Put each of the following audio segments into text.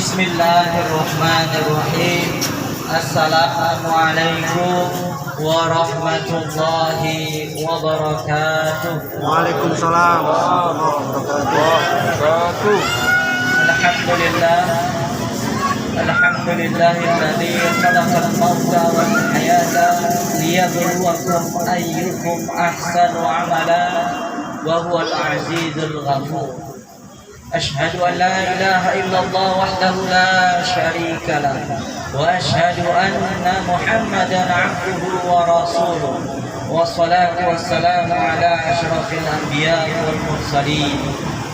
Bismillahirrahmanirrahim. Assalamualaikum warahmatullahi wabarakatuh. Waalaikumsalam warahmatullahi wabarakatuh. Alhamdulillah. Alhamdulillahilladzi khalaqal mauta wal hayata liyabluwakum ayyukum ahsanu amala wa huwal azizul ghafur. أشهد أن لا إله إلا الله وحده لا شريك له وأشهد أن محمدا عبده ورسوله والصلاة والسلام على أشرف الأنبياء والمرسلين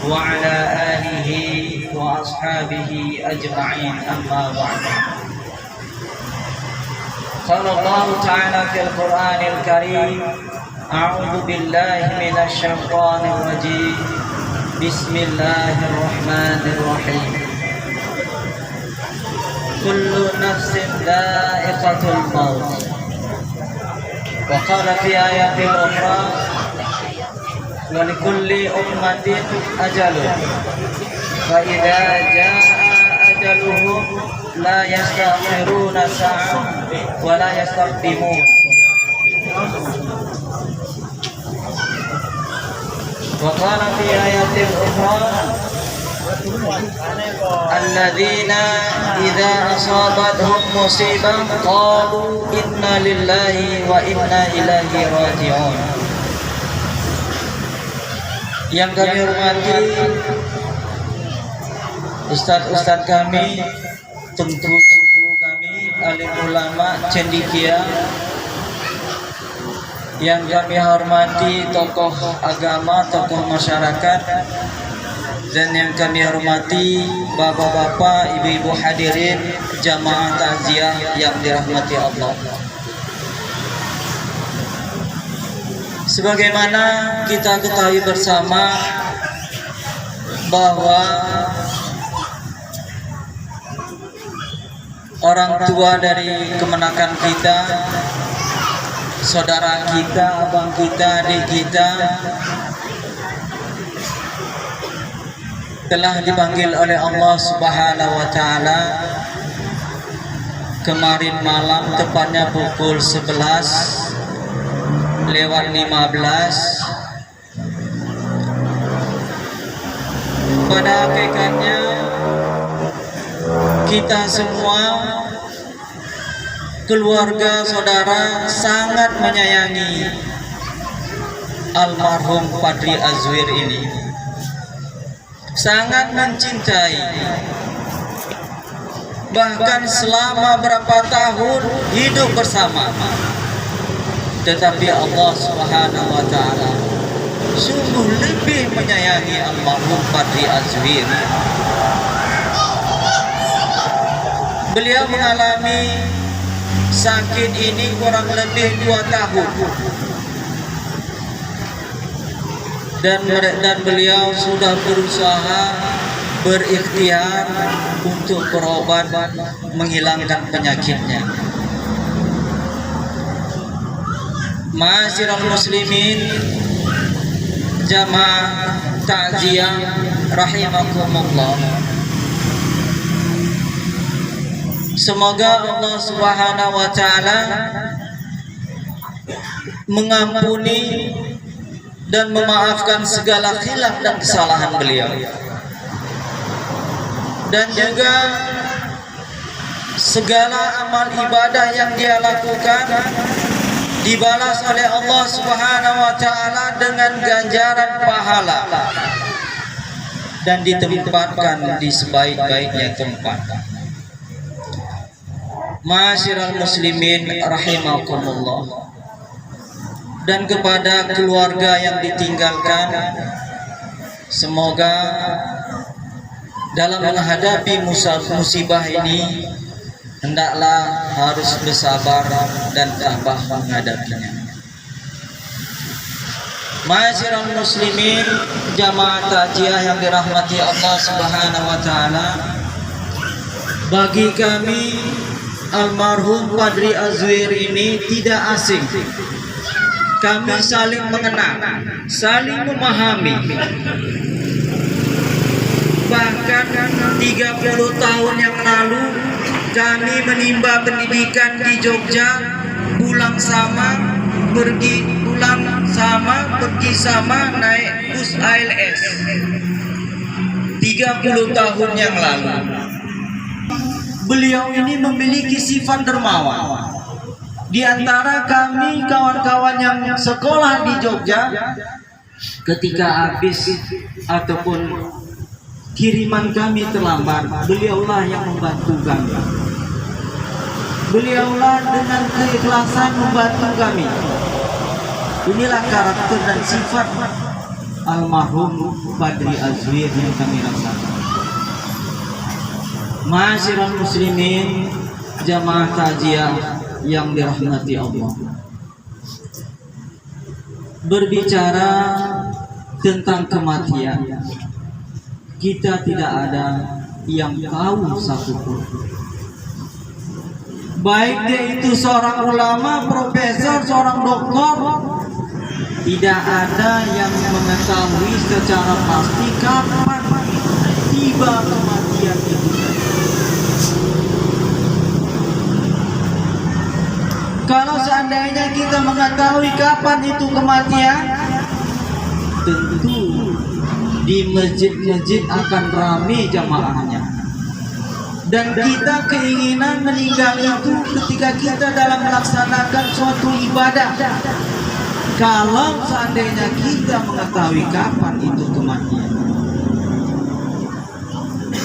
وعلى آله وأصحابه أجمعين أما بعد. قال الله تعالى في القرآن الكريم أعوذ بالله من الشيطان الرجيم Bismillahirrahmanirrahim. Kullu nafsin dha'iqatul maut. Wa qala fi ayatil ukhra wa likulli ummatin ajalun. Fa idza jaa ajaluhum la yastakhiruna sa'atan wa la yastaqdimun. وقال في آية أخرى الذين إذا أصابتهم مصيبة قالوا إنا لله وإنا إليه راجعون. Yang kami hormati Ustadz kami, tentu kami alim ulama cendekia, yang kami hormati tokoh agama, tokoh masyarakat, dan yang kami hormati bapak-bapak, ibu-ibu hadirin jamaah takziah yang dirahmati Allah. Sebagaimana kita ketahui bersama bahwa orang tua dari kemenakan kita, saudara kita, abang kita, adik kita telah dipanggil oleh Allah Subhanahu wa taala kemarin malam, tepatnya pukul 11:15. Pada hakikatnya kita semua, keluarga, saudara sangat menyayangi almarhum Fadri Azwir ini, sangat mencintai, bahkan selama berapa tahun hidup bersama. Tetapi Allah Subhanahu wa taala sungguh lebih menyayangi almarhum Fadri Azwir. Beliau mengalami sakit ini kurang lebih 2 tahun, dan beliau sudah berusaha, berikhtiar untuk berobat menghilangkan penyakitnya. Ma'asyiral muslimin jamaah takziah rahimakumullah, semoga Allah Subhanahu wa taala mengampuni dan memaafkan segala khilaf dan kesalahan beliau, dan juga segala amal ibadah yang dia lakukan dibalas oleh Allah Subhanahu wa taala dengan ganjaran pahala dan ditempatkan di sebaik-baiknya tempat. Ma'asyiral muslimin rahimakumullah, dan kepada keluarga yang ditinggalkan, semoga dalam menghadapi musibah ini hendaklah harus bersabar dan tabah menghadapinya. Ma'asyiral muslimin jamaah takziah yang dirahmati Allah Subhanahu wa taala, bagi kami almarhum Fadri Azwir ini tidak asing. Kami saling mengenal, saling memahami. bahkan 30 tahun yang lalu kami menimba pendidikan di Jogja, pulang sama, pergi sama, naik bus ALS 30 tahun yang lalu. Beliau ini memiliki sifat dermawan. Di antara kami kawan-kawan yang sekolah di Jogja, ketika habis ataupun kiriman kami terlambat, beliaulah yang membantu kami. Beliaulah dengan keikhlasan membantu kami. Inilah karakter dan sifat almarhum Badri Azwir yang kami rasakan. Ma'asyiral muslimin, jamaah takziah yang dirahmati Allah. Berbicara tentang kematian, kita tidak ada yang tahu satupun. Baik dia itu seorang ulama, profesor, seorang doktor, tidak ada yang mengetahui secara pasti kapan tiba kematian itu. Kalau seandainya kita mengetahui kapan itu kematian, tentu di masjid-masjid akan ramai jamaahnya. Dan kita keinginan meninggal itu ketika kita dalam melaksanakan suatu ibadah. Kalau seandainya kita mengetahui kapan itu kematian.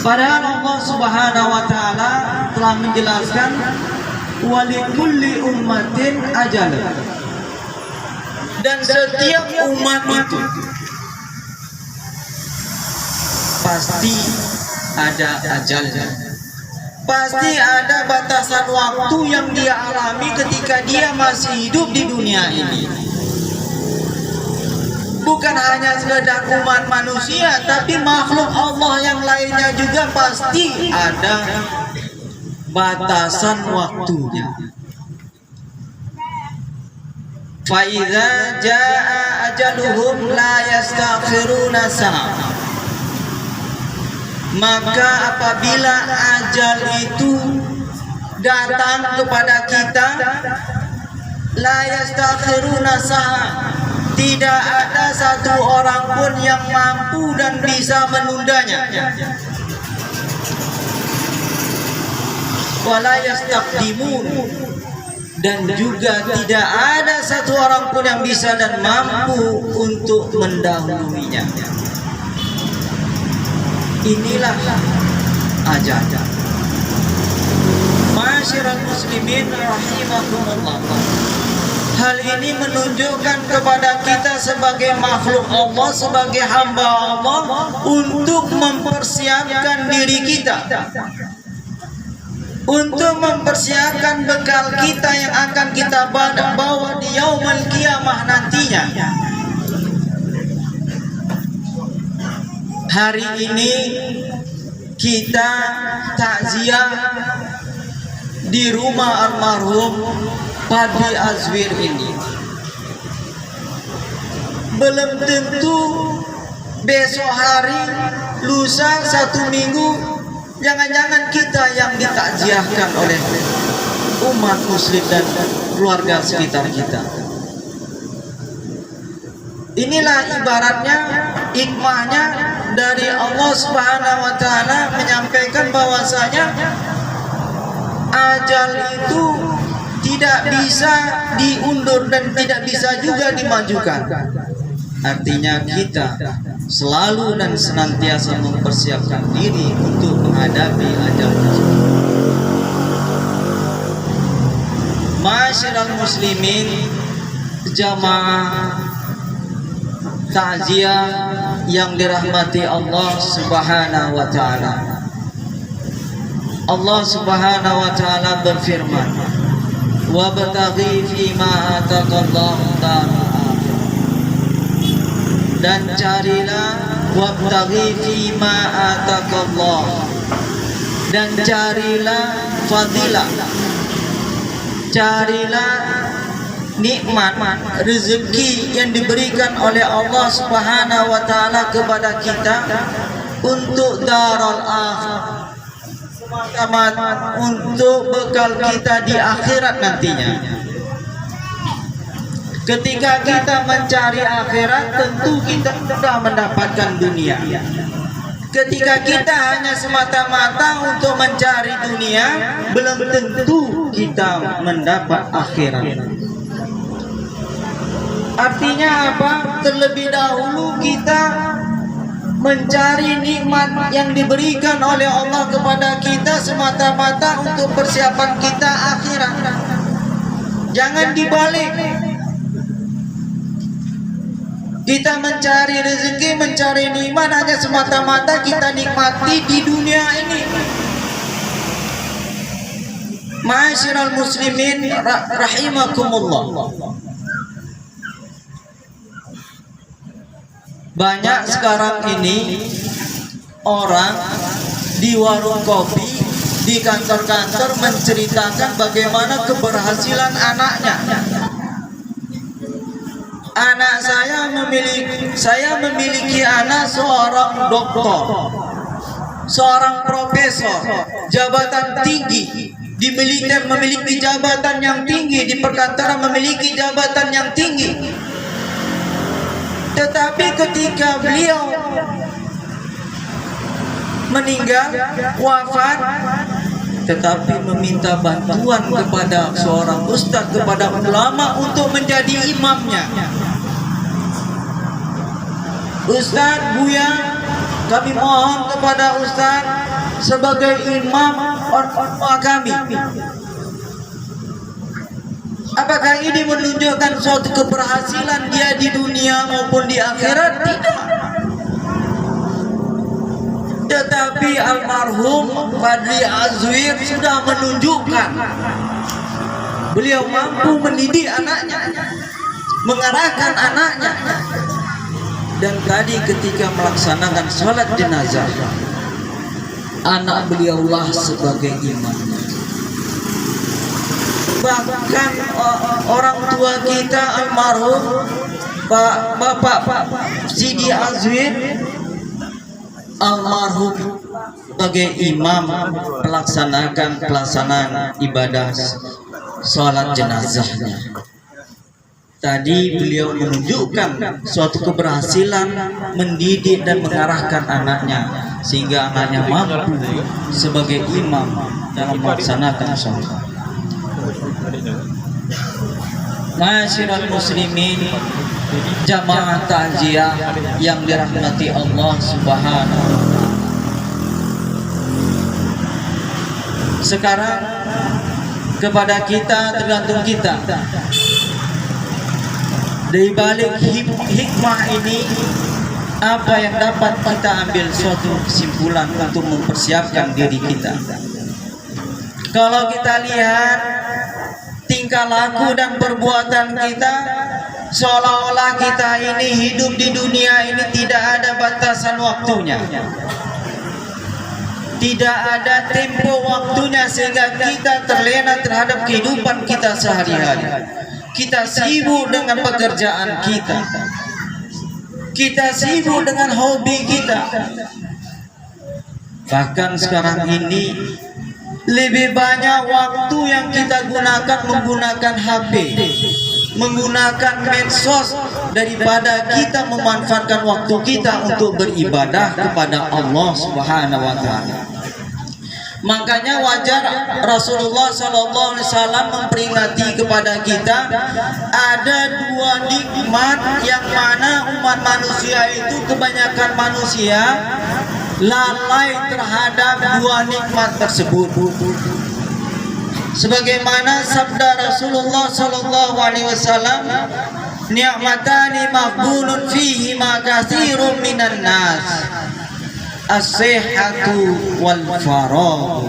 Padahal Allah Subhanahu wa taala telah menjelaskan walikulli ummatin ajal. Dan setiap umat itu pasti ada ajalnya. Pasti ada batasan waktu yang dia alami ketika dia masih hidup di dunia ini. Bukan hanya sekedar umat manusia, tapi makhluk Allah yang lainnya juga pasti ada batasan waktunya. Fa idza jaa ajaluhum la yastaghfiruna sa'ah. Maka apabila ajal itu datang kepada kita, la yastaghfiruna sa'ah, tidak ada satu orang pun yang mampu dan bisa menundanya. Wala yastaqdimun, dan juga tidak ada satu orang pun yang bisa dan mampu untuk mendahulunya. Inilah ajal. Ma'asyiral muslimin rahimakumullah. Hal ini menunjukkan kepada kita sebagai makhluk Allah, sebagai hamba Allah, untuk mempersiapkan diri kita, untuk mempersiapkan bekal kita yang akan kita bawa di yaumul qiyamah nantinya. Hari ini kita takziah di rumah almarhum Badri Azwir ini. Belum tentu besok hari, lusa, 1 minggu, jangan-jangan kita yang ditakziahkan oleh umat muslim dan keluarga sekitar kita. Inilah ibaratnya, hikmahnya dari Allah Subhanahu wa taala menyampaikan bahwasanya ajal itu tidak bisa diundur dan tidak bisa juga dimajukan. Artinya kita selalu dan senantiasa mempersiapkan diri untuk menghadapi ajal tersebut. Ma'asyiral muslimin, jamaah takziah yang dirahmati Allah Subhanahu wa taala. Allah Subhanahu wa taala berfirman, "Wabtaghi fima ataqallahu darul akhirah." Dan carilah, wabtaghi fima ataqallah, dan carilah fadilah, carilah nikmat rezeki yang diberikan oleh Allah Subhanahu wa taala kepada kita untuk darul akhirah, semata-mata untuk bekal kita di akhirat nantinya. Ketika kita mencari akhirat, tentu kita sudah mendapatkan dunia. Ketika kita hanya semata-mata untuk mencari dunia, belum tentu kita mendapat akhirat. Artinya apa? Terlebih dahulu kita mencari nikmat yang diberikan oleh Allah kepada kita semata-mata untuk persiapan kita akhirat. Jangan dibalik. Kita mencari rezeki, mencari nikmat hanya semata-mata kita nikmati di dunia ini. Ma'asyiral muslimin rahimakumullah. Banyak sekarang ini orang di warung kopi, di kantor-kantor menceritakan bagaimana keberhasilan anaknya. Anak saya memiliki anak seorang doktor, seorang profesor, jabatan tinggi di militer, memiliki jabatan yang tinggi di perkantoran, memiliki jabatan yang tinggi. Tetapi ketika beliau meninggal, wafat, tetapi meminta bantuan kepada seorang ustaz, kepada ulama untuk menjadi imamnya. Ustaz, Buya, kami mohon kepada Ustaz sebagai imam orang kami. Apakah ini menunjukkan suatu keberhasilan dia di dunia maupun di akhirat? Tidak. Tetapi almarhum Fadli Azwir sudah menunjukkan beliau mampu mendidik anaknya, mengarahkan anaknya. Dan tadi ketika melaksanakan sholat jenazah, anak beliaulah sebagai imam. Bahkan orang tua kita almarhum Bapak Sidi Azwir almarhum sebagai imam pelaksanaan ibadah sholat jenazahnya. Tadi beliau menunjukkan suatu keberhasilan mendidik dan mengarahkan anaknya sehingga anaknya mampu sebagai imam dalam melaksanakan sholat. Ma'asyiral muslimin, jamaah takziah yang dirahmati Allah Subhanahu. Sekarang kepada kita, tergantung kita. Dari balik hikmah ini, apa yang dapat kita ambil suatu kesimpulan untuk mempersiapkan diri kita. Kalau kita lihat tingkah laku dan perbuatan kita, seolah-olah kita ini hidup di dunia ini tidak ada batasan waktunya, tidak ada tempo waktunya, sehingga kita terlena terhadap kehidupan kita sehari-hari. Kita sibuk dengan pekerjaan kita, kita sibuk dengan hobi kita. Bahkan sekarang ini lebih banyak waktu yang kita gunakan menggunakan HP, menggunakan medsos, daripada kita memanfaatkan waktu kita untuk beribadah kepada Allah Subhanahu wa Ta'ala. Makanya wajar Rasulullah SAW memperingati kepada kita ada dua nikmat yang mana umat manusia itu, kebanyakan manusia lalai terhadap dua nikmat tersebut. Sebagaimana sabda Rasulullah SAW, ni'matani maghbunun fihi ma katsirun minan nas, as-sihhatu wal faragh.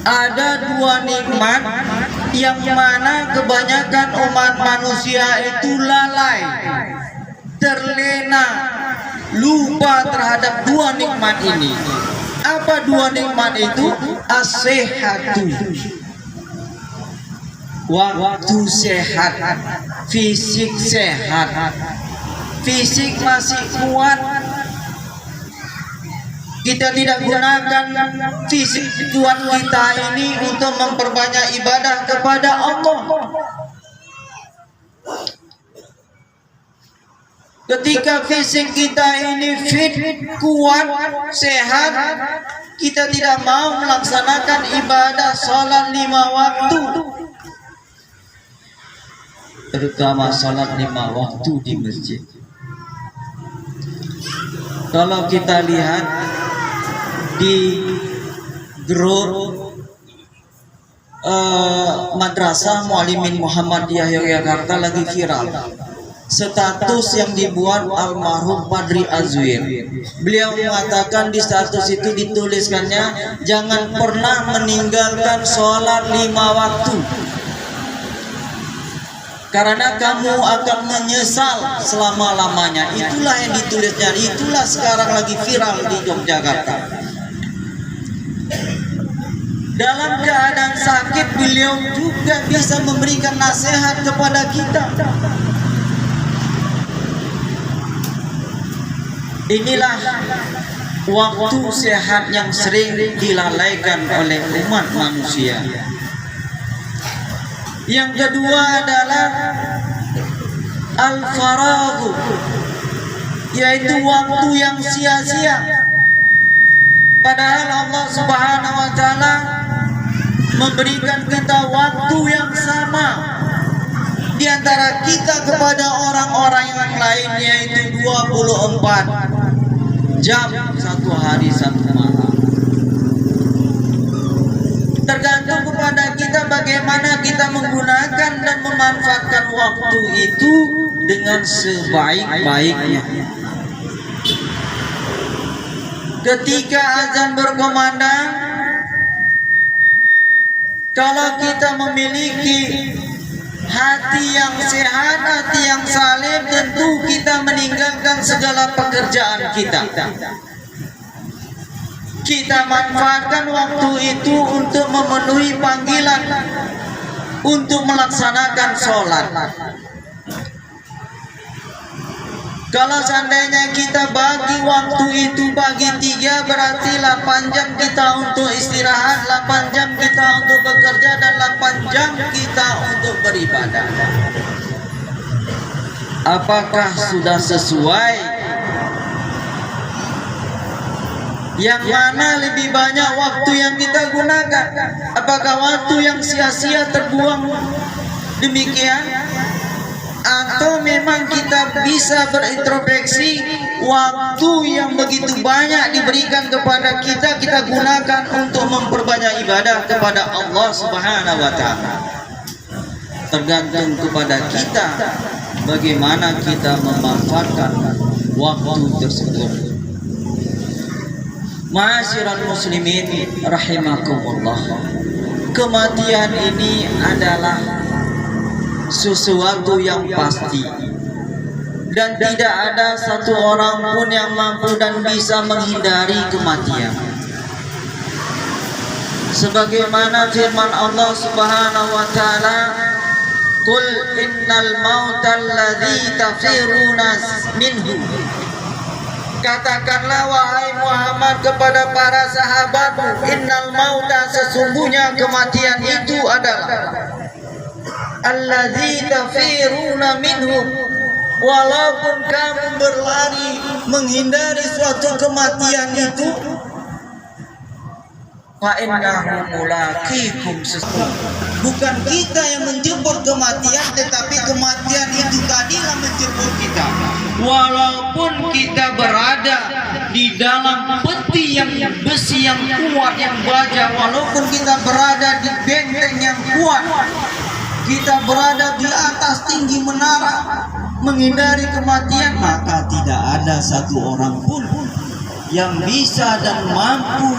Ada dua nikmat yang mana kebanyakan umat manusia itu lalai, terlena, lupa terhadap dua nikmat ini. Apa dua nikmat itu? As-sihhatu, waktu sehat, fisik sehat, fisik masih kuat, Kita tidak gunakan fisik Tuhan kita ini untuk memperbanyak ibadah kepada Allah. Ketika fisik kita ini fit, kuat, sehat, kita tidak mau melaksanakan ibadah sholat 5 waktu, terutama sholat 5 waktu di masjid. Kalau kita lihat di grup Madrasah Muallimin Muhammadiyah Yogyakarta lagi viral status yang dibuat almarhum Padri Azwir. Beliau mengatakan di status itu dituliskannya, jangan pernah meninggalkan sholat 5 waktu, karena kamu akan menyesal selama-lamanya. Itulah yang ditulisnya, itulah sekarang lagi viral di Yogyakarta. Dalam keadaan sakit, beliau juga bisa memberikan nasihat kepada kita. Inilah waktu sehat yang sering dilalaikan oleh umat manusia. Yang kedua adalah al-faraghu, yaitu waktu yang sia-sia. Padahal Allah Subhanahu wa taala memberikan kita waktu yang sama di antara kita kepada orang-orang yang lain, yaitu 24 jam satu hari satu malam. Tergantung kepada kita bagaimana kita menggunakan dan memanfaatkan waktu itu dengan sebaik-baiknya. Ketika azan berkumandang, kalau kita memiliki hati yang sehat, hati yang saleh, tentu kita meninggalkan segala pekerjaan kita. Kita manfaatkan waktu itu untuk memenuhi panggilan, untuk melaksanakan sholat. Kalau seandainya kita bagi waktu itu bagi 3, berarti 8 jam kita untuk istirahat, 8 jam kita untuk bekerja, dan 8 jam kita untuk beribadah. Apakah sudah sesuai? Yang mana lebih banyak waktu yang kita gunakan? Apakah waktu yang sia-sia terbuang demikian? Atau memang kita bisa berintrospeksi, waktu yang begitu banyak diberikan kepada kita, kita gunakan untuk memperbanyak ibadah kepada Allah Subhanahu wa taala. Tergantung kepada kita bagaimana kita memanfaatkan waktu tersebut. Ma'asyiral muslimin rahimakumullah. Kematian ini adalah sesuatu yang pasti, dan tidak ada satu orang pun yang mampu dan bisa menghindari kematian. Sebagaimana firman Allah Subhanahu wa taala, "Qul innal mautal ladzi tafiruna minhu." Katakanlah wahai Muhammad kepada para sahabatmu, innal mauta, sesungguhnya kematian itu adalah alladzi tafiruna minhum, walaupun kamu berlari menghindari suatu kematian itu, fa innahu mulaqikum, bukan kita yang menjemput kematian, tetapi kematian itu tadilah menjemput kita. Walaupun kita berada di dalam peti yang besi yang kuat, yang baja, walaupun kita berada di benteng yang kuat, kita berada di atas tinggi menara menghindari kematian, maka tidak ada satu orang pun yang bisa dan mampu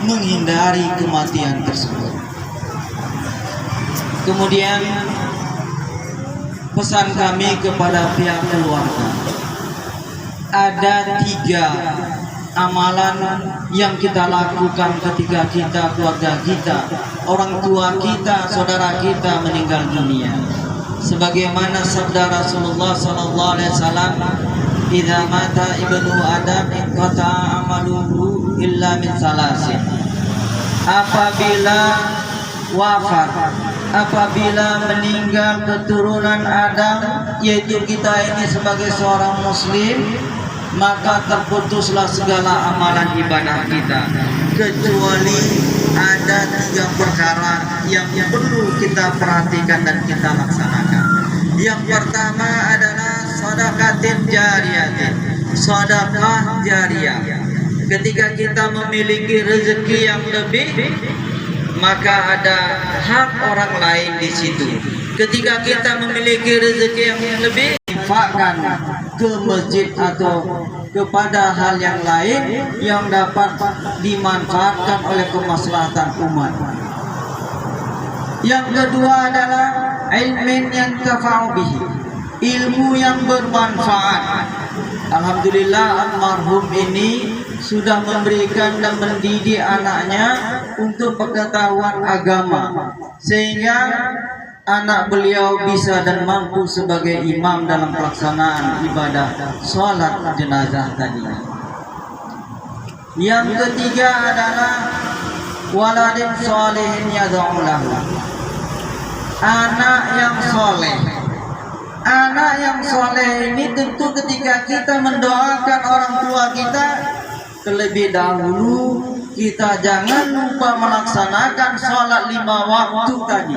menghindari kematian tersebut. Kemudian pesan kami kepada pihak keluarga, ada 3 amalan yang kita lakukan ketika kita, keluarga kita, orang tua kita, saudara kita meninggal dunia. Sebagaimana sabda Rasulullah sallallahu alaihi wasallam, idza mata ibnu adam inqata amaluhu illa min salasin. Apabila wafat, apabila meninggal keturunan Adam, yaitu kita ini sebagai seorang muslim, maka terputuslah segala amalan ibadah kita, kecuali ada 3 perkara yang perlu kita perhatikan dan kita laksanakan. Yang pertama adalah sedekah jariyah, sedekah jariyah. Ketika kita memiliki rezeki yang lebih, maka ada hak orang lain di situ. Ketika kita memiliki rezeki yang lebih, infakkan ke masjid atau kepada hal yang lain yang dapat dimanfaatkan oleh kemaslahatan umat. Yang kedua adalah ilmin yang tafa'u bihi, ilmu yang bermanfaat. Alhamdulillah almarhum ini sudah memberikan dan mendidik anaknya untuk pengetahuan agama, sehingga anak beliau bisa dan mampu sebagai imam dalam pelaksanaan ibadah sholat jenazah tadi. Yang ketiga adalah waladin sholihin yad'u lahu, anak yang soleh. Anak yang soleh ini tentu ketika kita mendoakan orang tua kita, terlebih dahulu kita jangan lupa melaksanakan sholat 5 waktu tadi.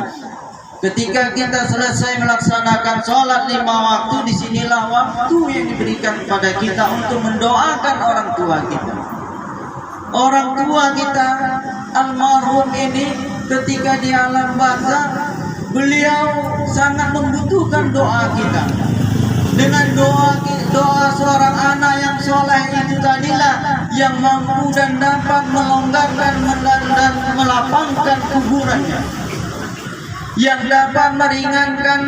Ketika kita selesai melaksanakan sholat 5 waktu, disinilah waktu yang diberikan kepada kita untuk mendoakan orang tua kita. Orang tua kita almarhum ini ketika di alam barzakh, beliau sangat membutuhkan doa kita. Dengan doa seorang anak yang soleh itu tadilah yang mampu dan dapat melonggarkan dan melapangkan kuburannya, yang dapat meringankan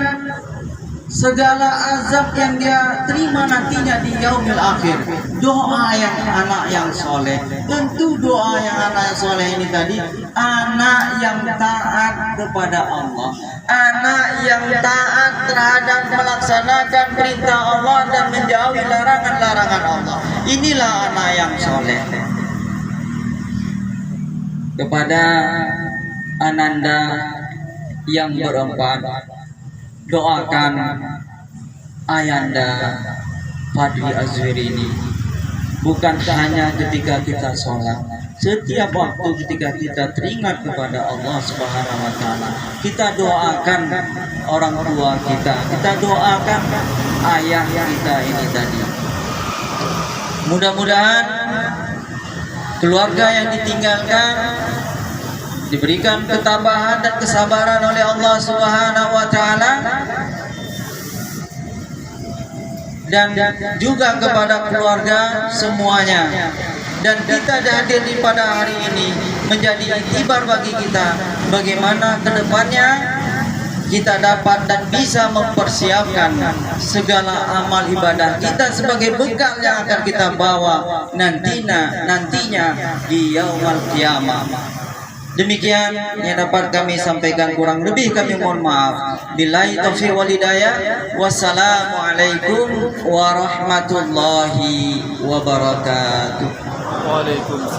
segala azab yang dia terima nantinya di yaumil akhir. Doa yang anak yang soleh, tentu doa yang anak yang soleh ini tadi, anak yang taat kepada Allah, anak yang taat terhadap melaksanakan perintah Allah dan menjauhi larangan-larangan Allah. Inilah anak yang soleh. Kepada ananda yang berempat, doakan ayanda Fadli Azwiri ini bukan hanya ketika kita sholat, setiap waktu ketika kita teringat kepada Allah Subhanahu wa Ta'ala, kita doakan orang tua kita doakan ayah kita ini tadi. Mudah-mudahan keluarga yang ditinggalkan diberikan ketabahan dan kesabaran oleh Allah Subhanahu wa Ta'ala, dan juga kepada keluarga semuanya. Dan kita hadir pada hari ini menjadi iktibar bagi kita bagaimana kedepannya kita dapat dan bisa mempersiapkan segala amal ibadah kita sebagai bekal yang akan kita bawa nantinya di yaumul qiyamah. Demikian yang dapat kami sampaikan, kurang lebih kami mohon maaf. Billahi taufiq wal hidayah. Wassalamualaikum warahmatullahi wabarakatuh. Waalaikumsalam.